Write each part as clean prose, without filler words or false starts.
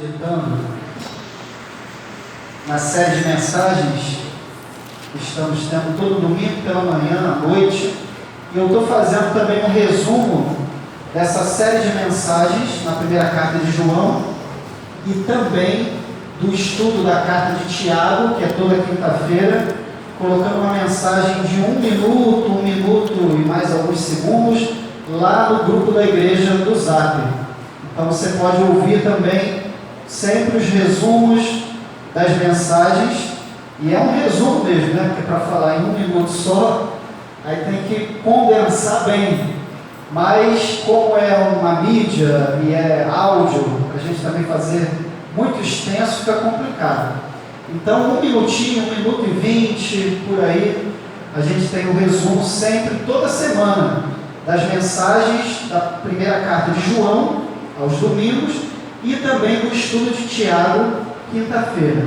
meditando na série de mensagens que estamos tendo todo domingo pela manhã, à noite, e eu estou fazendo também um resumo dessa série de mensagens na primeira carta de João e também do estudo da carta de Tiago, que é toda quinta-feira, colocando uma mensagem de 1 minuto e mais alguns segundos lá no grupo da igreja do Zap. Então você pode ouvir também sempre os resumos das mensagens, e é um resumo mesmo, né? Porque para falar em 1 minuto só, aí tem que condensar bem. Mas como é uma mídia e é áudio, a gente também fazer muito extenso fica complicado. Então 1 minutinho, 1 minuto e 20, por aí, a gente tem o resumo sempre, toda semana, das mensagens da primeira carta de João, aos domingos, e também do estudo de Tiago, quinta-feira.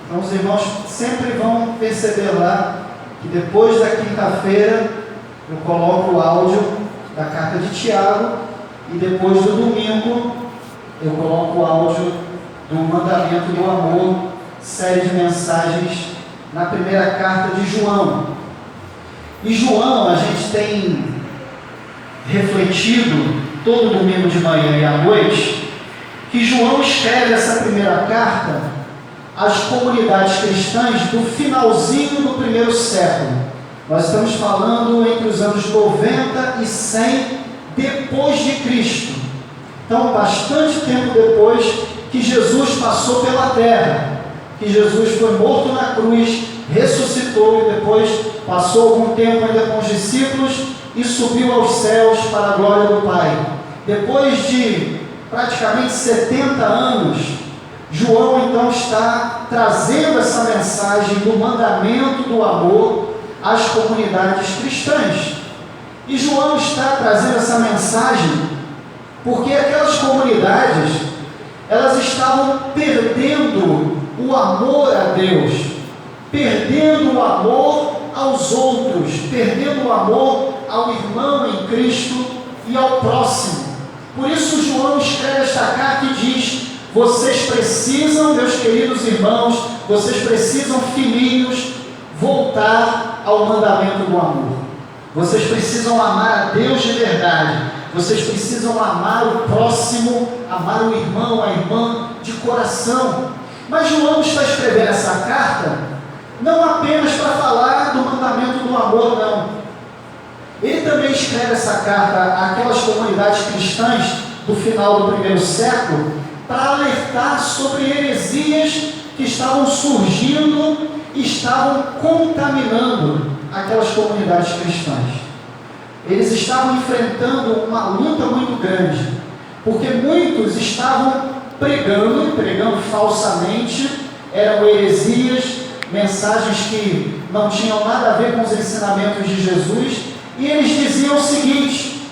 Então os irmãos sempre vão perceber lá que depois da quinta-feira eu coloco o áudio da carta de Tiago, e depois do domingo eu coloco o áudio do mandamento do amor, série de mensagens na primeira carta de João. E João, a gente tem refletido todo domingo de manhã e à noite, que João escreve essa primeira carta às comunidades cristãs do finalzinho do primeiro século. Nós estamos falando entre os anos 90 e 100 depois de Cristo. Então, bastante tempo depois que Jesus passou pela terra, que Jesus foi morto na cruz, ressuscitou e depois passou algum tempo ainda com os discípulos e subiu aos céus para a glória do Pai. Depois de praticamente 70 anos, João então está trazendo essa mensagem do mandamento do amor às comunidades cristãs. E João está trazendo essa mensagem porque aquelas comunidades, elas estavam perdendo o amor a Deus, perdendo o amor aos outros, perdendo o amor ao irmão em Cristo e ao próximo. Por isso João escreve esta carta e diz: vocês precisam, meus queridos irmãos, vocês precisam, filhinhos, voltar ao mandamento do amor. Vocês precisam amar a Deus de verdade. Vocês precisam amar o próximo, amar o irmão, a irmã de coração. Mas João está escrevendo essa carta não apenas para falar do mandamento do amor, não. Ele também escreve essa carta àquelas comunidades cristãs do final do primeiro século para alertar sobre heresias que estavam surgindo e estavam contaminando aquelas comunidades cristãs. Eles estavam enfrentando uma luta muito grande, porque muitos estavam pregando falsamente, eram heresias, mensagens que não tinham nada a ver com os ensinamentos de Jesus, e eles diziam o seguinte: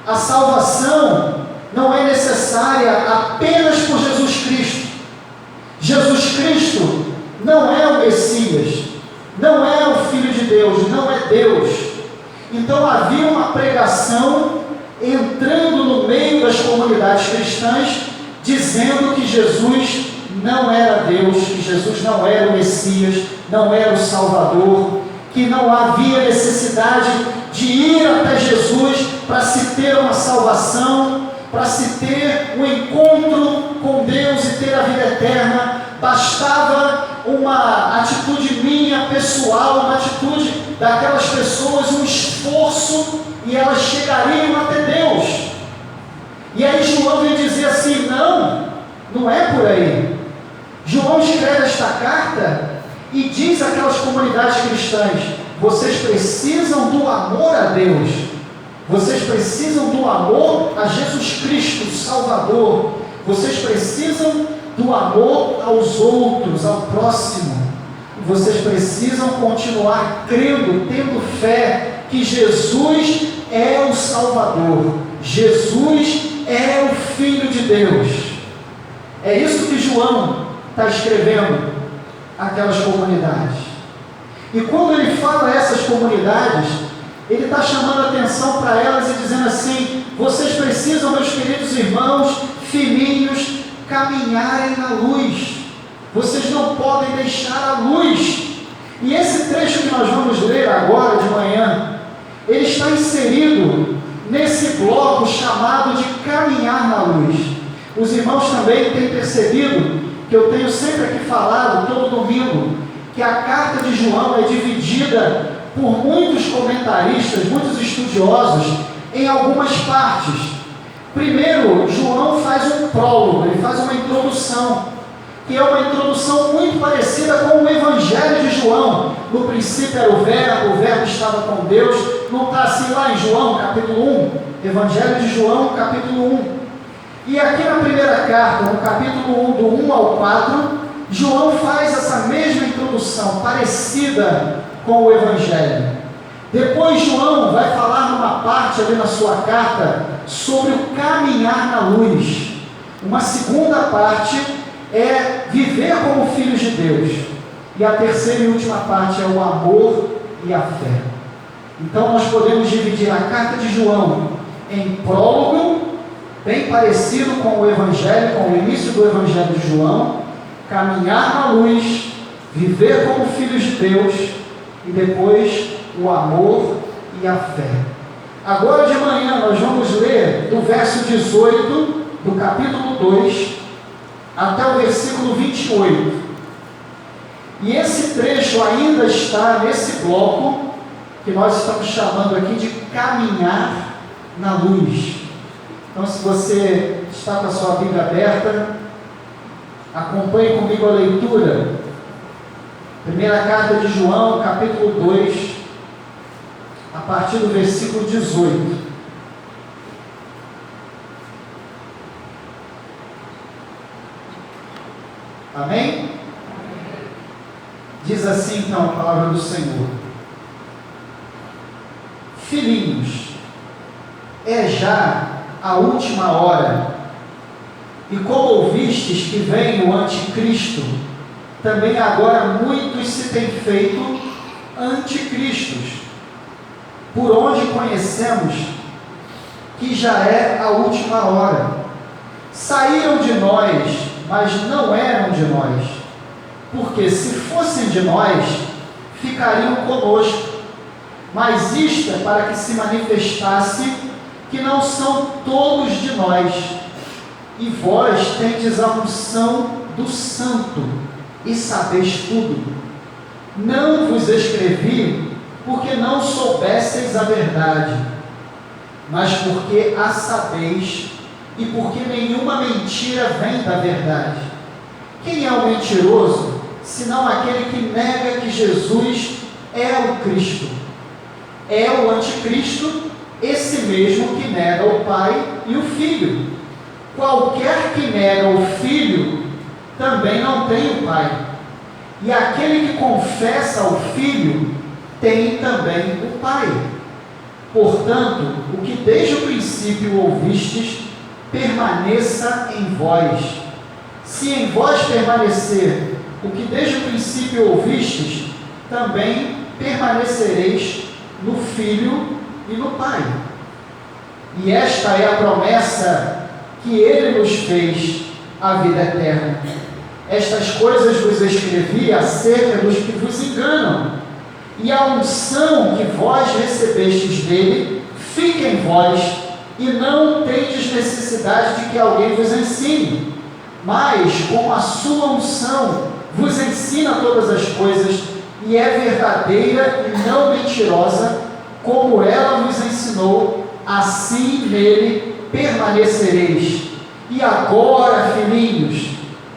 a salvação não é necessária apenas por Jesus Cristo. Jesus Cristo não é o Messias, não é o Filho de Deus, não é Deus. Então havia uma pregação entrando no meio das comunidades cristãs, dizendo que Jesus não era Deus, que Jesus não era o Messias, não era o Salvador, que não havia necessidade de ir até Jesus para se ter uma salvação, para se ter um encontro com Deus e ter a vida eterna. Bastava uma atitude minha, pessoal, uma atitude daquelas pessoas, um esforço, e elas chegariam até Deus. E aí João vem dizer assim: não é por aí. João escreve esta carta e diz àquelas comunidades cristãs: vocês precisam do amor a Deus, vocês precisam do amor a Jesus Cristo, o Salvador, vocês precisam do amor aos outros, ao próximo. Vocês precisam continuar crendo, tendo fé que Jesus é o Salvador, Jesus é o Filho de Deus. É isso que João está escrevendo àquelas comunidades. E quando ele fala a essas comunidades, ele está chamando a atenção para elas e dizendo assim: vocês precisam, meus queridos irmãos, filhinhos, caminharem na luz. Vocês não podem deixar a luz. E esse trecho que nós vamos ler agora de manhã, ele está inserido nesse bloco chamado de caminhar na luz. Os irmãos também têm percebido que eu tenho sempre aqui falado, todo domingo, que a carta de João é dividida por muitos comentaristas, muitos estudiosos, em algumas partes. Primeiro, João faz um prólogo, ele faz uma introdução, que é uma introdução muito parecida com o Evangelho de João. No princípio era o Verbo estava com Deus. Não está assim lá em João, capítulo 1? Evangelho de João, capítulo 1. E aqui na primeira carta, no capítulo 1, do 1 ao 4, João faz essa mesma introdução, parecida com o Evangelho. Depois João vai falar numa parte ali na sua carta sobre o caminhar na luz. Uma segunda parte é viver como filhos de Deus. E a terceira e última parte é o amor e a fé. Então nós podemos dividir a carta de João em prólogo, bem parecido com o Evangelho, com o início do Evangelho de João, caminhar na luz, viver como filhos de Deus, e depois o amor e a fé. Agora de manhã nós vamos ler do verso 18 do capítulo 2 até o versículo 28. E esse trecho ainda está nesse bloco que nós estamos chamando aqui de caminhar na luz. Então, se você está com a sua Bíblia aberta, acompanhe comigo a leitura. Primeira carta de João, capítulo 2, a partir do versículo 18. Amém? Diz assim então a palavra do Senhor: Filhinhos, é já a última hora, e como ouvistes que vem o anticristo, também agora muitos se têm feito anticristos, por onde conhecemos que já é a última hora. Saíram de nós, mas não eram de nós, porque se fossem de nós, ficariam conosco. Mas isto é para que se manifestasse que não são todos de nós. E vós tendes a unção do Santo, e sabeis tudo. Não vos escrevi porque não soubesseis a verdade, mas porque a sabeis, e porque nenhuma mentira vem da verdade. Quem é o mentiroso, senão aquele que nega que Jesus é o Cristo? É o anticristo, esse mesmo que nega o Pai e o Filho. Qualquer que nega o Filho, também não tem o Pai. E aquele que confessa o Filho, tem também o Pai. Portanto, o que desde o princípio ouvistes, permaneça em vós. Se em vós permanecer o que desde o princípio ouvistes, também permanecereis no Filho e no Pai. E esta é a promessa que Ele nos fez, a vida eterna. Estas coisas vos escrevi acerca dos que vos enganam, e a unção que vós recebestes dele fica em vós, e não tendes necessidade de que alguém vos ensine, mas com a sua unção vos ensina todas as coisas, e é verdadeira e não mentirosa, como ela vos ensinou, assim nele permanecereis. E agora, filhinhos,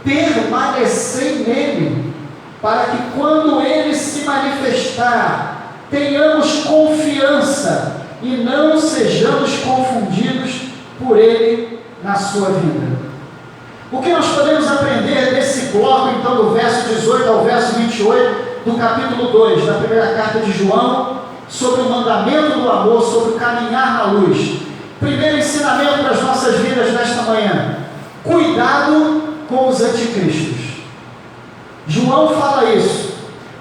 permanecei nele, para que quando ele se manifestar, tenhamos confiança e não sejamos confundidos por ele na sua vida. O que nós podemos aprender desse bloco, então, do verso 18 ao verso 28 do capítulo 2 da primeira carta de João, sobre o mandamento do amor, sobre o caminhar na luz? Primeiro ensinamento para as nossas vidas nesta manhã: cuidado com os anticristos. João fala isso: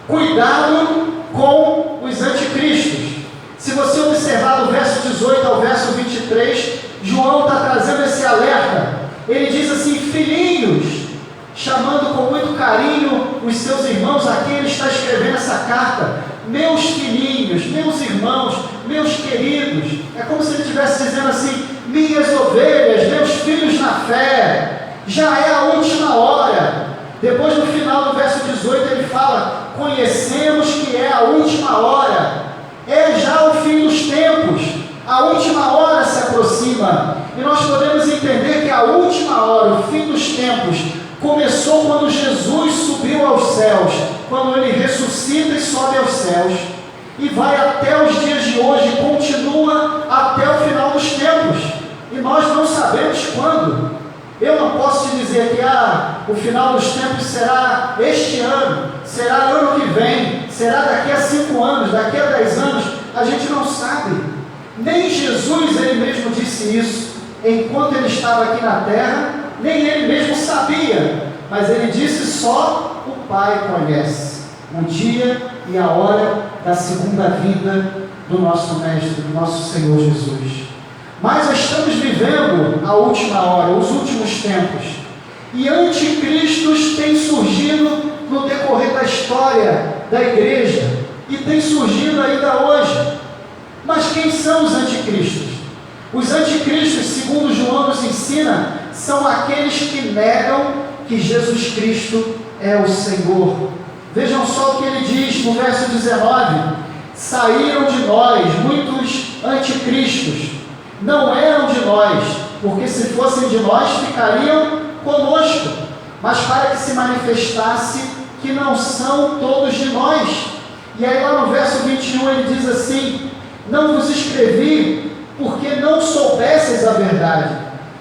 cuidado com os anticristos. Se você observar do verso 18 ao verso 23, João está trazendo esse alerta. Ele diz assim: filhinhos, chamando com muito carinho os seus irmãos. Aqui ele está escrevendo essa carta: meus filhinhos, meus irmãos, meus queridos. É como se ele estivesse dizendo assim: minhas ovelhas, meus filhos na fé, já é a última hora. Depois, no final do verso 18, ele fala: conhecemos que é a última hora, é já o fim dos tempos, a última hora se aproxima. E nós podemos entender que a última hora, o fim dos tempos, começou quando Jesus subiu aos céus, quando ele ressuscita e sobe aos céus, e vai até os dias de hoje, continua até o final dos tempos, e nós não sabemos quando. Eu não posso te dizer que o final dos tempos será este ano, será ano que vem, será daqui a 5 anos, daqui a 10 anos, a gente não sabe. Nem Jesus, ele mesmo disse isso, enquanto ele estava aqui na terra, nem ele mesmo sabia, mas ele disse: só o Pai conhece o dia e a hora da segunda vinda do nosso Mestre, do nosso Senhor Jesus. Mas nós estamos vivendo a última hora, os últimos tempos, e anticristos têm surgido no decorrer da história da igreja, e têm surgido ainda hoje. Mas quem são os anticristos? Os anticristos, segundo João nos ensina, são aqueles que negam que Jesus Cristo é o Senhor. Vejam só o que ele diz no verso 19: saíram de nós muitos anticristos, não eram de nós, porque se fossem de nós ficariam conosco, mas para que se manifestasse que não são todos de nós. E aí lá no verso 21 ele diz assim: não vos escrevi porque não soubesseis a verdade,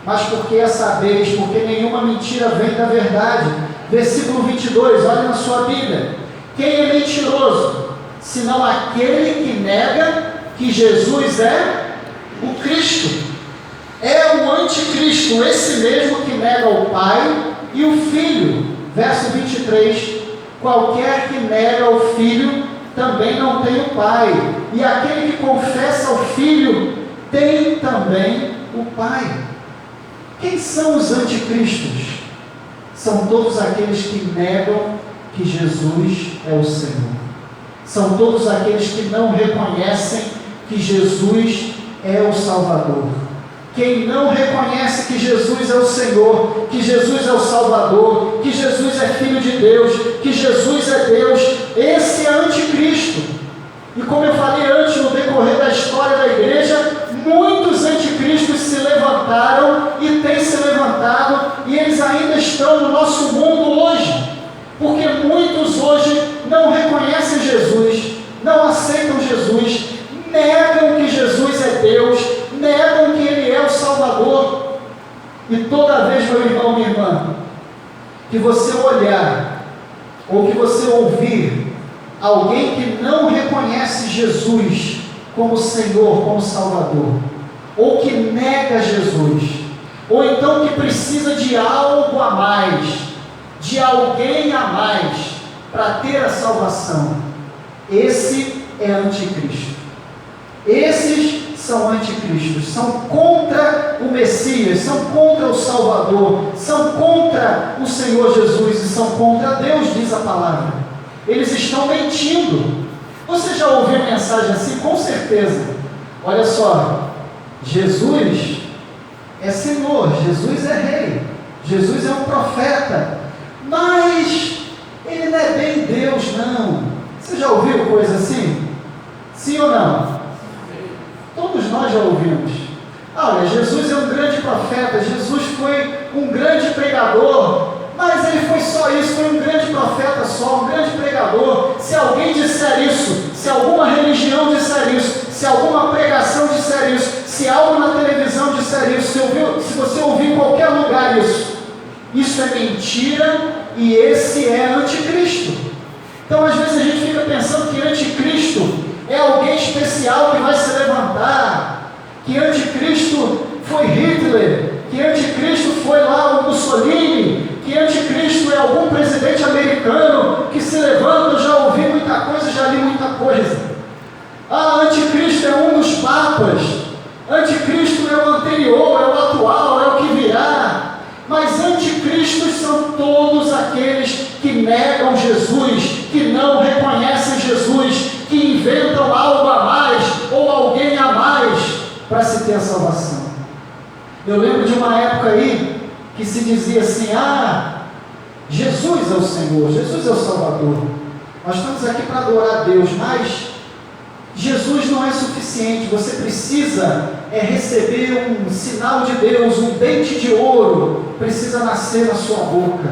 mas porque a sabeis, porque nenhuma mentira vem da verdade. Versículo 22, olha na sua Bíblia: quem é mentiroso, senão aquele que nega que Jesus é o Cristo? É o anticristo, esse mesmo que nega o Pai e o Filho. Verso 23, qualquer que nega o Filho também não tem o Pai, e aquele que confessa o Filho tem também o Pai. Quem são os anticristos? São todos aqueles que negam que Jesus é o Senhor. São todos aqueles que não reconhecem que Jesus é o Salvador. Quem não reconhece que Jesus é o Senhor, que Jesus é o Salvador, que Jesus é Filho de Deus, que Jesus é Deus, esse é anticristo. E como eu falei antes, no decorrer da história da igreja, muitos anticristos se levantaram e têm se levantado, e eles ainda estão no nosso mundo hoje, porque muitos hoje não reconhecem Jesus, não aceitam Jesus, negam que Jesus é Deus, negam que Ele é o Salvador. E toda vez, meu irmão, minha irmã, que você olhar, ou que você ouvir alguém que não reconhece Jesus como Senhor, como Salvador, ou que nega Jesus, ou então que precisa de algo a mais, de alguém a mais para ter a salvação, esse é anticristo. Esses são anticristos, são contra o Messias, são contra o Salvador, são contra o Senhor Jesus e são contra Deus, diz a palavra. Eles estão mentindo. Você já ouviu mensagem assim? Com certeza. Olha só, Jesus é Senhor, Jesus é Rei, Jesus é um profeta, mas Ele não é bem Deus, não. Você já ouviu coisa assim? Sim ou não? Todos nós já ouvimos. Olha, Jesus é um grande profeta, Jesus foi um grande pregador, mas ele foi só isso, foi um grande profeta só, um grande pregador. Se alguém disser isso, se alguma religião disser isso, se alguma pregação disser isso, se algo na televisão disser isso, se você ouvir em qualquer lugar isso é mentira e esse é anticristo. Então às vezes a gente fica pensando que anticristo é alguém especial que vai se levantar, que anticristo foi Hitler, que anticristo foi lá o Mussolini, que anticristo é algum presidente americano que se levanta. Eu já ouvi muita coisa, já li muita coisa. Anticristo é um dos papas, anticristo é o anterior, é o atual, é o que virá. Mas anticristo negam Jesus, que não reconhecem Jesus, que inventam algo a mais ou alguém a mais para se ter a salvação. Eu lembro de uma época aí que se dizia assim: Jesus é o Senhor, Jesus é o Salvador. Nós estamos aqui para adorar a Deus, mas Jesus não é suficiente. Você precisa receber um sinal de Deus, um dente de ouro, precisa nascer na sua boca.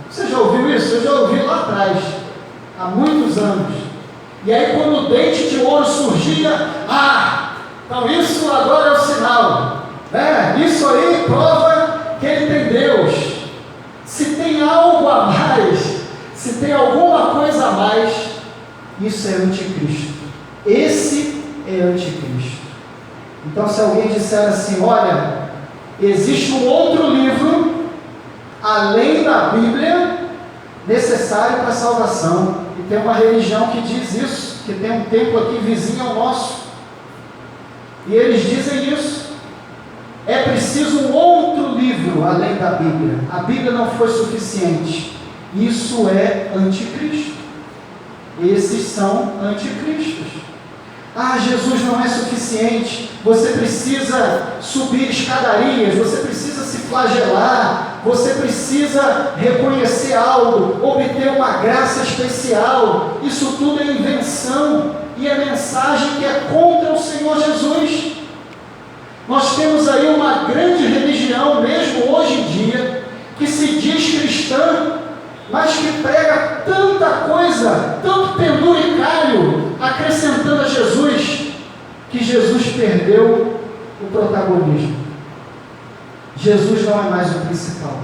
Você já ouviu isso? Eu já ouvi lá atrás, há muitos anos. E aí quando o dente de ouro surgia, então isso agora é o sinal, isso aí prova que ele tem Deus. Se tem algo a mais, se tem alguma coisa a mais, isso é anticristo. Esse é anticristo. Então, se alguém disser assim: olha, existe um outro livro além da Bíblia necessário para a salvação, e tem uma religião que diz isso, que tem um templo aqui vizinho ao nosso, e eles dizem isso. É preciso um outro livro além da Bíblia. A Bíblia não foi suficiente. Isso é anticristo. Esses são anticristos. Jesus não é suficiente. Você precisa subir escadarias, você precisa se flagelar, você precisa reconhecer algo, obter uma graça especial. Isso tudo é invenção e é mensagem que é contra o Senhor Jesus. Nós temos aí uma grande religião, mesmo hoje em dia, que se diz cristã, mas que prega tanta coisa, tanto penduricalho, acrescentando a Jesus, que Jesus perdeu o protagonismo. Jesus não é mais o principal.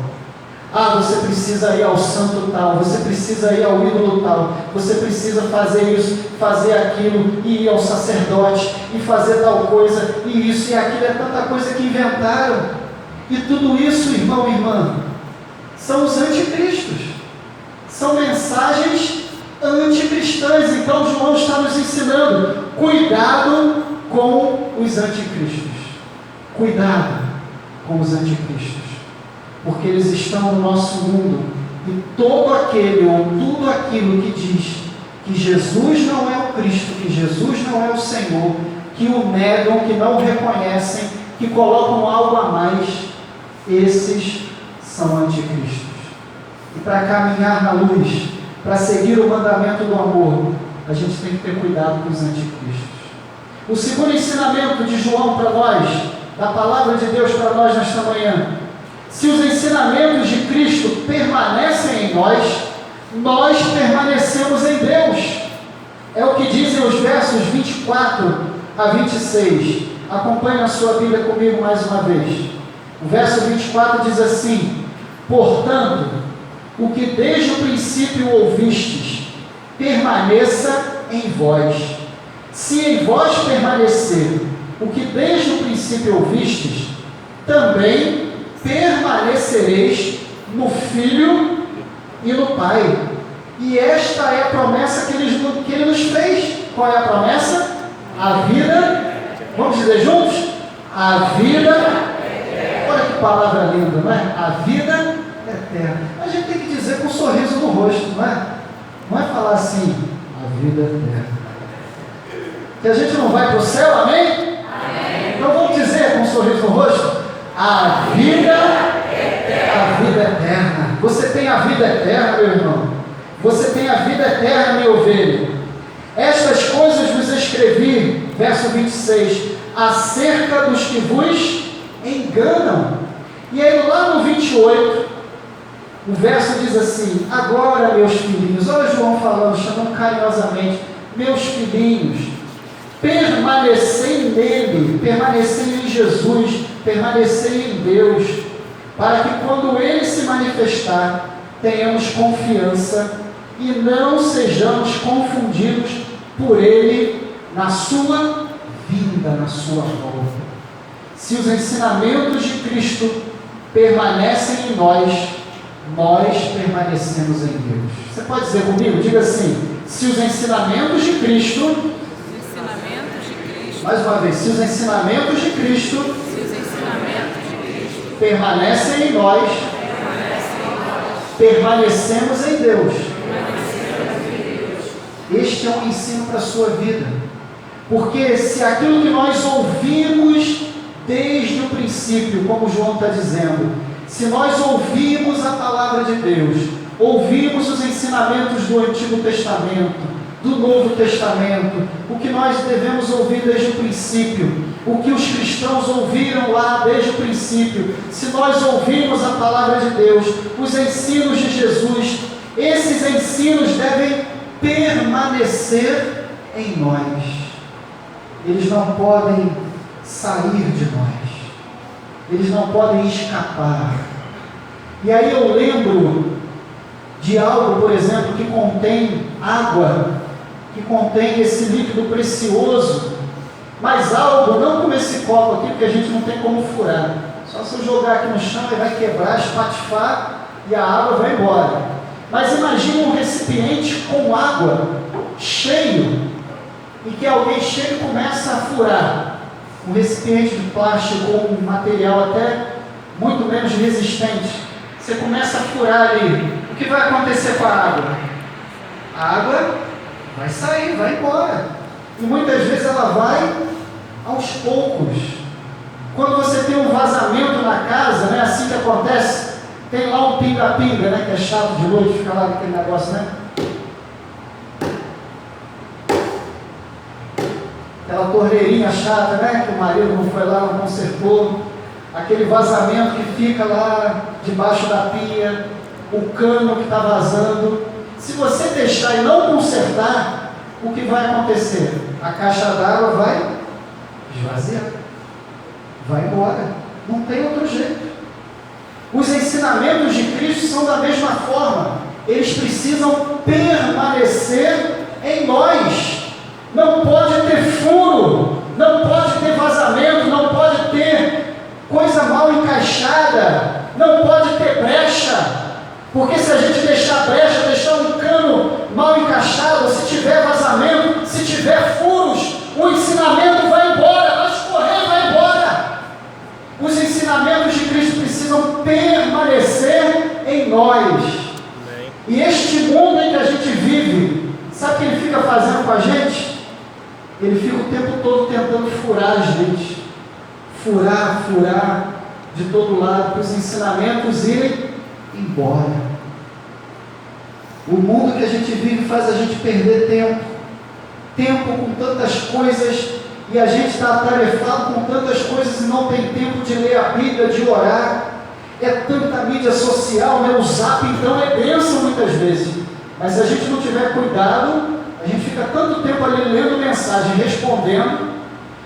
Você precisa ir ao santo tal, você precisa ir ao ídolo tal, você precisa fazer isso, fazer aquilo, e ir ao sacerdote, e fazer tal coisa, e isso e aquilo. É tanta coisa que inventaram. E tudo isso, irmão e irmã, são os anticristos. São mensagens anticristãs. Então João está nos ensinando: cuidado com os anticristos. Cuidado com os anticristos. Porque eles estão no nosso mundo, e todo aquele ou tudo aquilo que diz que Jesus não é o Cristo, que Jesus não é o Senhor, que o negam, que não o reconhecem, que colocam algo a mais, esses são anticristos. E para caminhar na luz, para seguir o mandamento do amor, a gente tem que ter cuidado com os anticristos. O segundo ensinamento de João para nós, da palavra de Deus para nós nesta manhã: se os ensinamentos de Cristo permanecem em nós, nós permanecemos em Deus. É o que dizem os versos 24 a 26. Acompanhe a sua Bíblia comigo mais uma vez. O verso 24 diz assim: portanto, o que desde o princípio ouvistes, permaneça em vós. Se em vós permanecer o que desde o princípio ouvistes, também permanecereis no Filho e no Pai. E esta é a promessa que ele nos fez. Qual é a promessa? A vida, vamos dizer juntos? A vida, olha que palavra linda, não é? A vida eterna. A gente tem que dizer com um sorriso no rosto, não é? Não é falar assim: a vida eterna. Que a gente não vai para o céu, amém? Amém. Então vamos dizer com um sorriso no rosto: a vida eterna. Você tem a vida eterna, meu irmão. Você tem a vida eterna, minha ovelha. Estas coisas vos escrevi, verso 26, acerca dos que vos enganam. E aí lá no 28, o verso diz assim: agora, meus filhinhos, olha João falando, chamando carinhosamente, meus filhinhos, permanecei nele, permanecei em Jesus, permanecei em Deus, para que quando ele se manifestar, tenhamos confiança e não sejamos confundidos por ele na sua vinda, na sua volta. Se os ensinamentos de Cristo permanecem em nós, nós permanecemos em Deus. Você pode dizer comigo? Diga assim: se os ensinamentos de Cristo, mais uma vez, se os ensinamentos de Cristo permanecem em nós, permanecemos em Deus. este é um ensino para a sua vida. Porque se aquilo que nós ouvimos desde o princípio, como João está dizendo, se nós ouvimos a palavra de Deus, ouvimos os ensinamentos do Antigo Testamento, do Novo Testamento, o que nós devemos ouvir desde o princípio, o que os cristãos ouviram lá desde o princípio, se nós ouvirmos a palavra de Deus, os ensinos de Jesus, esses ensinos devem permanecer em nós. Eles não podem sair de nós. Eles não podem escapar. E aí eu lembro de algo, por exemplo, que contém água, que contém esse líquido precioso, mas algo, não como esse copo aqui, porque a gente não tem como furar. Só se eu jogar aqui no chão, ele vai quebrar, espatifar e a água vai embora. Mas imagine um recipiente com água cheio e que alguém chega e começa a furar. Um recipiente de plástico ou um material até muito menos resistente. Você começa a furar ali. O que vai acontecer com a água? A água vai sair, vai embora. E muitas vezes ela vai aos poucos. Quando você tem um vazamento na casa, né, assim que acontece, tem lá um pinga-pinga, né, que é chato de noite, fica lá naquele negócio, né? Aquela torneirinha chata, né, que o marido não foi lá, não consertou. Aquele vazamento que fica lá debaixo da pia, o cano que está vazando. Se você deixar e não consertar, o que vai acontecer? A caixa d'água vai esvaziar, vai embora, não tem outro jeito. Os ensinamentos de Cristo são da mesma forma, eles precisam permanecer em nós. Não pode ter furo, não pode ter vazamento, não pode ter coisa mal encaixada, não pode ter brecha. Porque se a gente deixar brecha, deixar um cano mal encaixado, se tiver vazamento, se tiver furos, o ensinamento vai embora, vai escorrer, vai embora. Os ensinamentos de Cristo precisam permanecer em nós. E este mundo em que a gente vive, sabe o que ele fica fazendo com a gente? Ele fica o tempo todo tentando furar a gente. Furar de todo lado, para os ensinamentos irem embora. O mundo que a gente vive faz a gente perder tempo com tantas coisas, e a gente está atarefado com tantas coisas e não tem tempo de ler a Bíblia, de orar. É tanta mídia social, né? O Zap então é bênção muitas vezes, mas se a gente não tiver cuidado, a gente fica tanto tempo ali lendo mensagem, respondendo,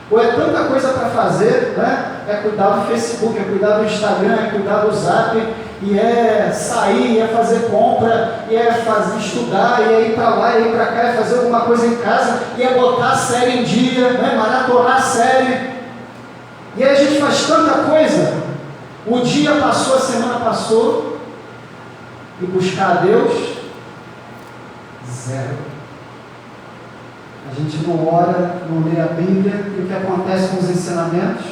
ou é tanta coisa para fazer, né? É cuidar do Facebook, é cuidar do Instagram, é cuidar do Zap, e é sair, é fazer compra, e é estudar, e é ir para lá, e é ir para cá, é fazer alguma coisa em casa, e é botar a série em dia, né? Maratonar a série. E aí a gente faz tanta coisa, o dia passou, a semana passou, e buscar a Deus, zero. A gente não ora, não lê a Bíblia, e o que acontece com os ensinamentos?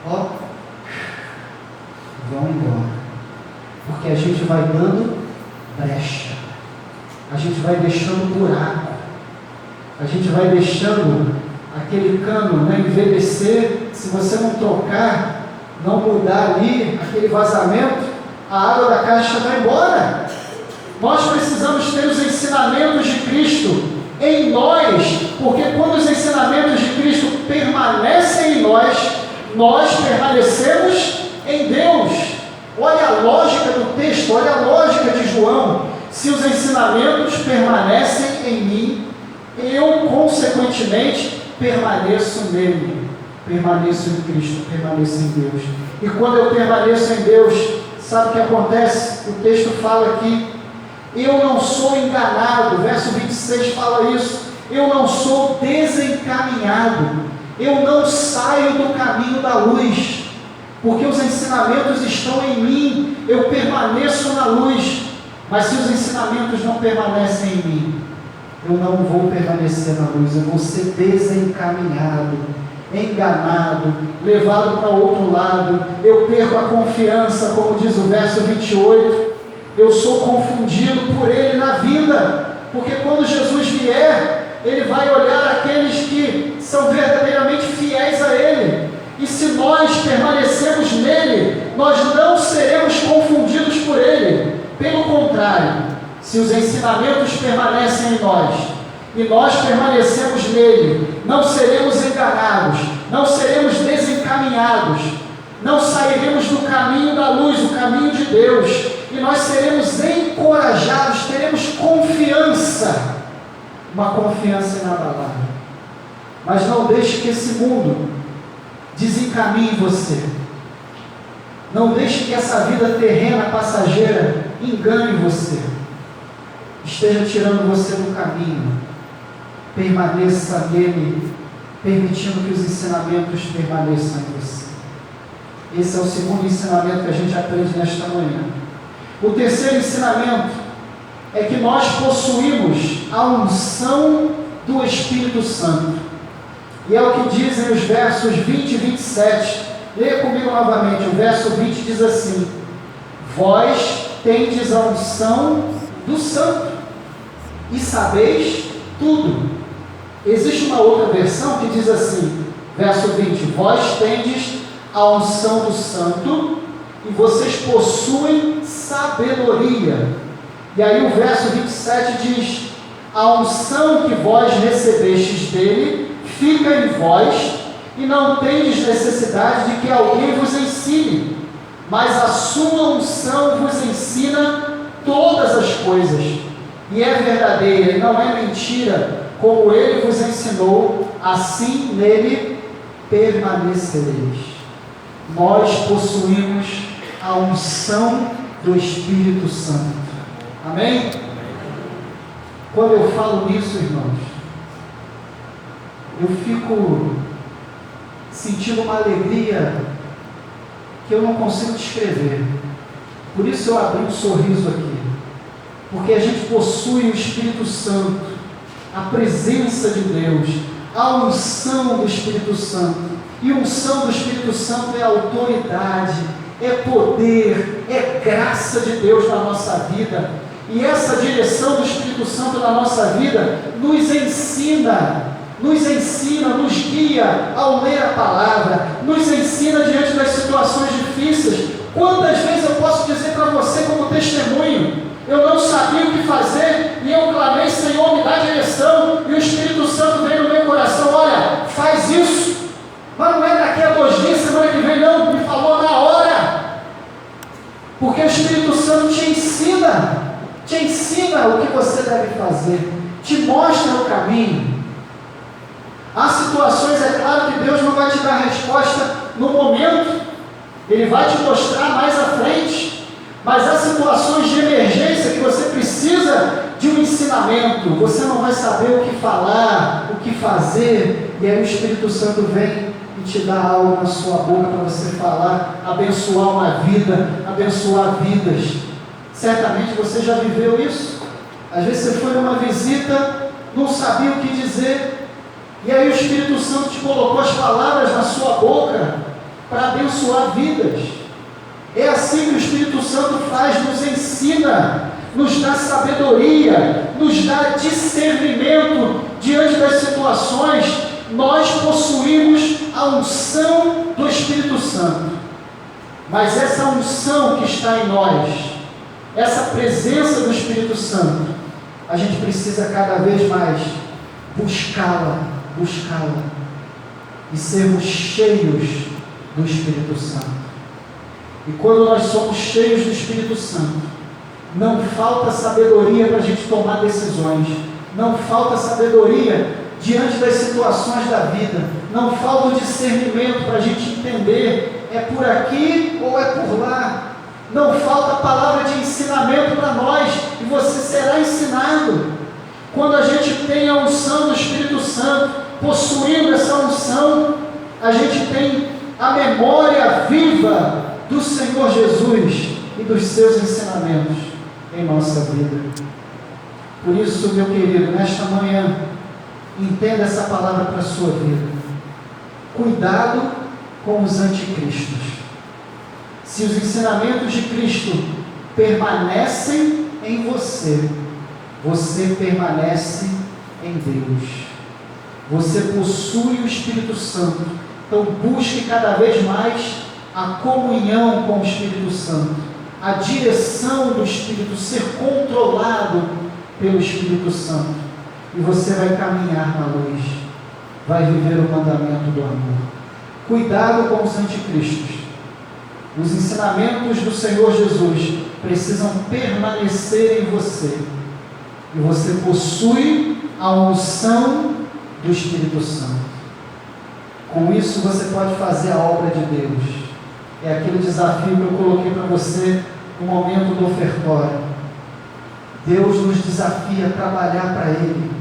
Ó, vão embora. Porque a gente vai dando brecha, a gente vai deixando buraco, a gente vai deixando aquele cano, né, envelhecer. Se você não trocar, não mudar ali aquele vazamento, a água da caixa vai embora. Nós precisamos ter os ensinamentos de Cristo em nós, porque quando os ensinamentos de Cristo permanecem em nós, nós permanecemos em Deus. Olha a lógica do texto, olha a lógica de João. Se os ensinamentos permanecem em mim, eu consequentemente permaneço nele, permaneço em Cristo, permaneço em Deus. E quando eu permaneço em Deus, sabe o que acontece? O texto fala aqui: eu não sou enganado, verso 26 fala isso, eu não sou desencaminhado, eu não saio do caminho da luz, porque os ensinamentos estão em mim, eu permaneço na luz. Mas se os ensinamentos não permanecem em mim, eu não vou permanecer na luz, eu vou ser desencaminhado, enganado, levado para outro lado, eu perco a confiança, como diz o verso 28, eu sou confundido por ele na vida, Porque quando Jesus vier, Ele vai olhar aqueles que são verdadeiramente fiéis a Ele. E se nós permanecemos nele, nós não seremos confundidos por Ele. Pelo contrário, se os ensinamentos permanecem em nós, e nós permanecemos nele, não seremos enganados, não seremos desencaminhados, não sairemos do caminho da luz, do caminho de Deus, e nós seremos encorajados, teremos confiança, uma confiança inabalável. Mas não deixe que esse mundo desencaminhe você. Não deixe que essa vida terrena, passageira, engane você. Esteja tirando você do caminho. Permaneça nele, permitindo que os ensinamentos permaneçam em você. Esse é o segundo ensinamento que a gente aprende nesta manhã. O terceiro ensinamento é que nós possuímos a unção do Espírito Santo. E é o que dizem os versos 20 e 27. Leia comigo novamente. O verso 20 diz assim: vós tendes a unção do Santo e sabeis tudo. Existe uma outra versão que diz assim, verso 20: vós tendes a unção do Santo e vocês possuem sabedoria. E aí o verso 27 diz: a unção que vós recebestes dele fica em vós, e não tendes necessidade de que alguém vos ensine, mas a sua unção vos ensina todas as coisas, e é verdadeira e não é mentira, como ele vos ensinou, assim nele permanecereis. Nós possuímos a unção do Espírito Santo. Amém? Quando eu falo nisso, irmãos, eu fico sentindo uma alegria que eu não consigo descrever. Por isso eu abri um sorriso aqui, porque a gente possui o Espírito Santo, a presença de Deus, a unção do Espírito Santo. E a unção do Espírito Santo é autoridade, é poder, é graça de Deus na nossa vida. E essa direção do Espírito Santo na nossa vida nos ensina, nos guia ao ler a palavra, nos ensina diante das situações difíceis. Quantas vezes eu posso dizer para você como testemunho, eu não sabia o que fazer, e eu clamei: Senhor, me dá direção, e o Espírito Santo veio no meu coração: olha, faz isso. Mas não é daqui a 2 dias, semana que vem, não, me falou na hora, porque o Espírito Santo te ensina o que você deve fazer, te mostra o caminho. Há situações, é claro, que Deus não vai te dar resposta no momento, Ele vai te mostrar mais à frente, mas há situações de emergência que você precisa de um ensinamento, você não vai saber o que falar, o que fazer, e aí o Espírito Santo vem e te dá algo na sua boca para você falar, abençoar uma vida, abençoar vidas. Certamente você já viveu isso. Às vezes você foi numa visita, não sabia o que dizer, e aí o Espírito Santo te colocou as palavras na sua boca para abençoar vidas. É assim que o Espírito Santo faz, nos ensina, nos dá sabedoria, nos dá discernimento diante das situações. Nós possuímos a unção do Espírito Santo, mas essa unção que está em nós, essa presença do Espírito Santo, a gente precisa cada vez mais buscá-la e sermos cheios do Espírito Santo. E quando nós somos cheios do Espírito Santo, não falta sabedoria para a gente tomar decisões, não falta sabedoria diante das situações da vida, não falta o discernimento para a gente entender, é por aqui ou é por lá. Não falta palavra de ensinamento para nós, e você será ensinado. Quando a gente tem a unção do Espírito Santo, possuindo essa unção, a gente tem a memória viva do Senhor Jesus e dos seus ensinamentos em nossa vida. Por isso, meu querido, nesta manhã, entenda essa palavra para a sua vida. Cuidado com os anticristos. Se os ensinamentos de Cristo permanecem em você, você permanece em Deus. Você possui o Espírito Santo. Então busque cada vez mais a comunhão com o Espírito Santo, a direção do Espírito, ser controlado pelo Espírito Santo. E você vai caminhar na luz, vai viver o mandamento do amor. Cuidado com os anticristos. Os ensinamentos do Senhor Jesus precisam permanecer em você. E você possui a unção do Espírito Santo. Com isso você pode fazer a obra de Deus. É aquele desafio que eu coloquei para você no momento do ofertório. Deus nos desafia a trabalhar para Ele.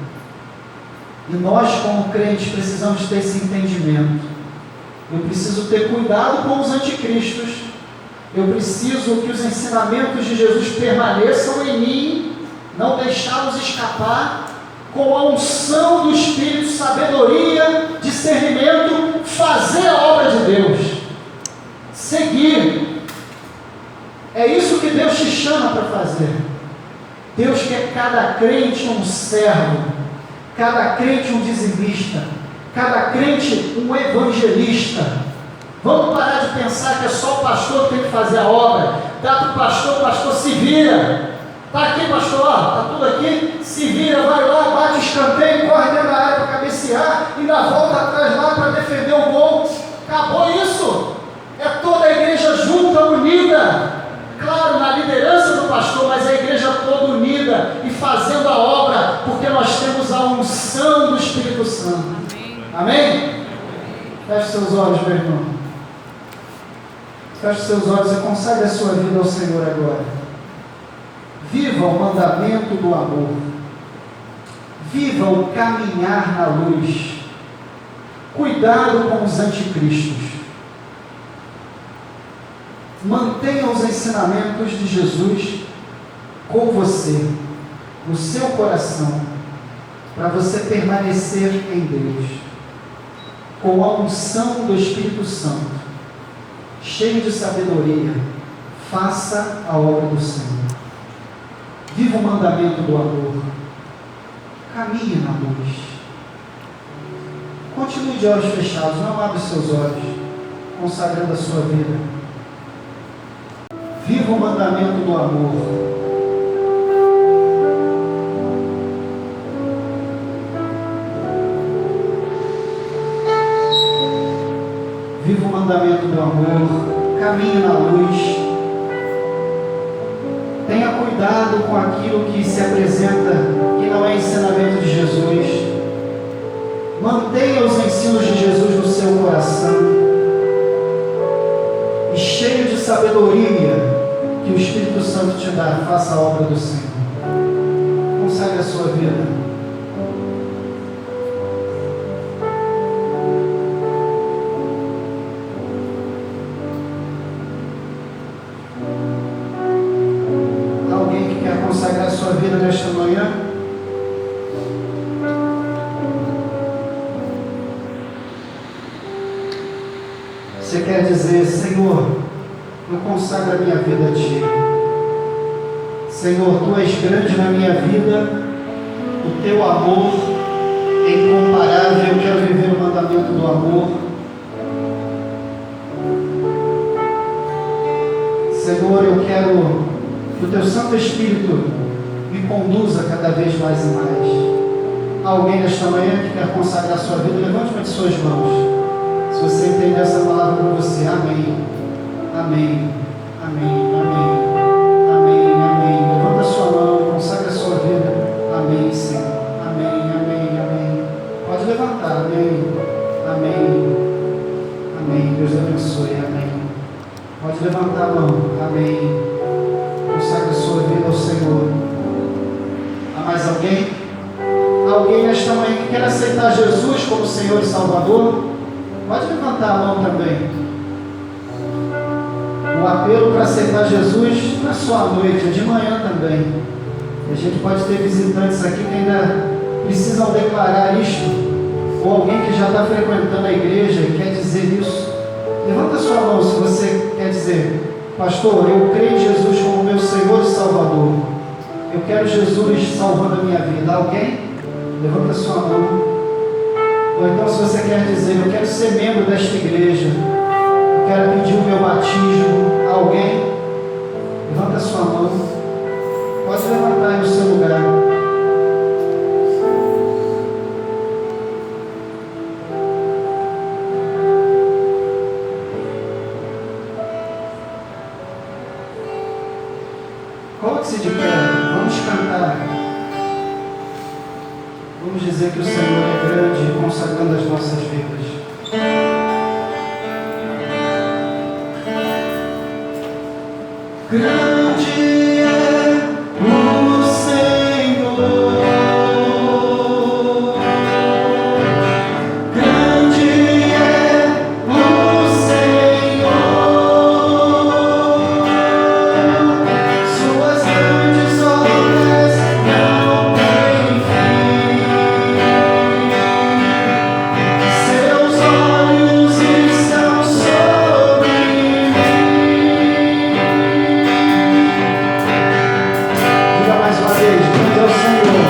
E nós, como crentes, precisamos ter esse entendimento. Eu preciso ter cuidado com os anticristos. Eu preciso que os ensinamentos de Jesus permaneçam em mim, não deixá-los escapar, com a unção do Espírito, sabedoria, discernimento, fazer a obra de Deus, seguir. É isso que Deus te chama para fazer. Deus quer cada crente um servo, cada crente um dizimista, cada crente um evangelista. Vamos parar de pensar que é só o pastor que tem que fazer a obra. Dá para o pastor se vira. Está aqui, pastor, está tudo aqui, se vira, vai lá, bate o escanteio, corre dentro da área para cabecear, ainda volta atrás lá para defender o gol. Acabou isso. É toda a igreja junta, unida. Claro, na liderança do pastor, mas a igreja toda unida e fazendo a obra, porque nós temos a unção do Espírito Santo. Amém? Feche seus olhos, meu irmão. Feche seus olhos e consagre a sua vida ao Senhor agora. Viva o mandamento do amor. Viva o caminhar na luz. Cuidado com os anticristos. Mantenha os ensinamentos de Jesus com você, no seu coração, para você permanecer em Deus, com a unção do Espírito Santo, cheio de sabedoria. Faça a obra do Senhor. Viva o mandamento do amor. Caminhe na luz. Continue de olhos fechados. Não abra seus olhos, consagrando a sua vida. Viva o mandamento do amor. Viva o mandamento do amor. Caminhe na luz. Tenha cuidado com aquilo que se apresenta, que não é ensinamento de Jesus. Mantenha os ensinos de Jesus no seu coração. E cheio de sabedoria que o Espírito Santo te dá, faça a obra do Senhor. Consagre a sua vida. Consagrar a sua vida nesta manhã. Você quer dizer: Senhor, eu consagro a minha vida a Ti. Senhor, Tu és grande na minha vida, o Teu amor é incomparável. Eu quero viver o mandamento do amor. Senhor, eu quero que o Teu Santo Espírito me conduza cada vez mais e mais. Alguém nesta manhã que quer consagrar a sua vida, levante uma de suas mãos. Se você entender essa palavra para você, amém. Amém. Amém. Amém. Amém. Amém. Levanta a sua mão, consagra a sua vida. Amém, Senhor. Amém. Amém. Amém. Pode levantar. Amém. Amém. Amém. Deus abençoe. Amém. Pode levantar a mão. Amém. Consagre a sua vida ao Senhor. Há mais alguém? Alguém nesta manhã que quer aceitar Jesus como Senhor e Salvador? Pode levantar a mão também. O apelo para aceitar Jesus não é só à noite, é de manhã também. A gente pode ter visitantes aqui que ainda precisam declarar isto, ou alguém que já está frequentando a igreja e quer dizer isso. Levanta a sua mão se você quer dizer: pastor, eu creio em Jesus como meu Senhor e Salvador. Eu quero Jesus salvando a minha vida. Alguém? Levanta a sua mão. Ou então, se você quer dizer, eu quero ser membro desta igreja, eu quero pedir o meu batismo. Alguém? Levanta a sua mão. Pode levantar aí no seu lugar. Coloque-se de pé. Vamos cantar. Vamos dizer que o Senhor é grande, consagrando as nossas vidas. Grande é o Senhor, grande é o Senhor, suas grandes obras não têm fim, seus olhos estão sobre mim. Diga mais uma vez, grande é o Senhor.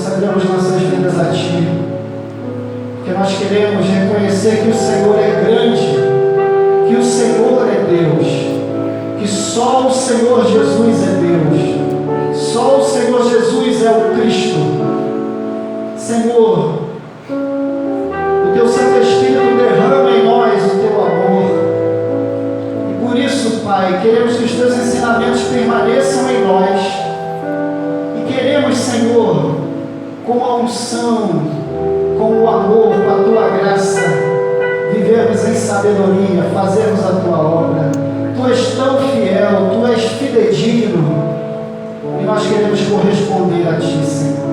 consagramos nossas vidas a Ti, porque nós queremos reconhecer que o Senhor é grande, que o Senhor é Deus, que só o Senhor Jesus é Deus, só o Senhor Jesus é o Cristo. Senhor, o Teu Santo Espírito derrama em nós o Teu amor, e por isso, Pai, queremos que os Teus ensinamentos permaneçam em nós, e queremos, Senhor, com a unção, com o amor, com a Tua graça, vivermos em sabedoria, fazermos a Tua obra. Tu és tão fiel, Tu és fidedigno, e nós queremos corresponder a Ti, Senhor.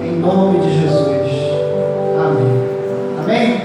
Em nome de Jesus. Amém. Amém?